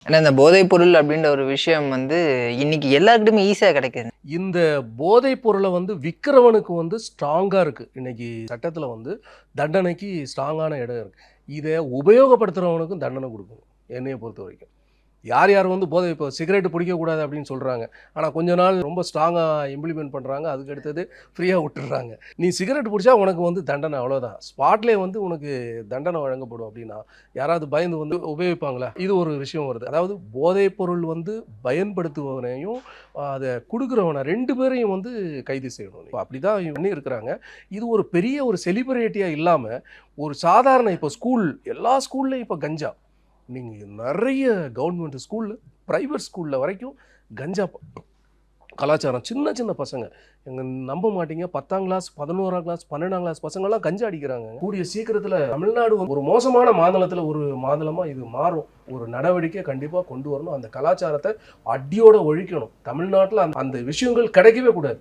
ஆனா இந்த போதைப் பொருள் அப்படின்ற ஒரு விஷயம் வந்து இன்னைக்கு எல்லாருக்கிட்டயுமே ஈஸியா கிடைக்குது. இந்த போதைப் பொருள விக்கிறவனுக்கு ஸ்ட்ராங்கா இருக்கு. இன்னைக்கு சட்டத்துல தண்டனைக்கு ஸ்ட்ராங்கான இடம் இருக்கு. இத உபயோகப்படுத்துறவனுக்கும் தண்டனை குடுக்கணும். என்னைய பொறுத்தவரைக்கும். யார் யார் போதை இப்போ சிகரெட் பிடிக்கக்கூடாது அப்படின்னு சொல்றாங்க. ஆனா கொஞ்ச நாள் ரொம்ப ஸ்ட்ராங்கா இம்ப்ளிமெண்ட் பண்றாங்க. அதுக்கு அடுத்தது ஃப்ரீயா விட்டுர்றாங்க. நீ சிகரெட் பிடிச்சா உனக்கு தண்டனை அவ்வளோதான். ஸ்பாட்லயே உனக்கு தண்டனை வழங்கப்படும் அப்படின்னா, யாராவது பயந்து உபயோகிப்பாங்களா? இது ஒரு விஷயம் வருது. அதாவது போதைப் பொருள் பயன்படுத்துபவனையும், அத குடுக்குறவன 2 பேரையும் கைது செய்யணும். இப்ப அப்படிதான் பண்ணியிருக்கிறாங்க. இது ஒரு பெரிய ஒரு செலிபிரிட்டியா இல்லாம, ஒரு சாதாரண இப்போ எல்லா ஸ்கூல்லயும் இப்ப கஞ்சா. நீங்க நெறைய கவர்ன்மெண்ட் ஸ்கூல்ல, பிரைவேட் ஸ்கூல்ல வரைக்கும் கஞ்சா கலாச்சாரம். சின்ன சின்ன பசங்க. நீங்க நம்ப மாட்டீங்க. 10ஆம் கிளாஸ், 11ஆம் கிளாஸ், 12ஆம் கிளாஸ் பசங்கலாம் கஞ்சா அடிக்கிறாங்க. கூடிய சீக்கிரத்துல தமிழ்நாடு ஒரு மோசமான மாநிலத்துல ஒரு மாநிலமா இது மாறும். ஒரு நடவடிக்கை கண்டிப்பா கொண்டு வரணும். அந்த கலாச்சாரத்த அடியோட ஒழிக்கணும். தமிழ்நாட்டுல அந்த விஷயங்கள் கிடைக்கவே கூடாது.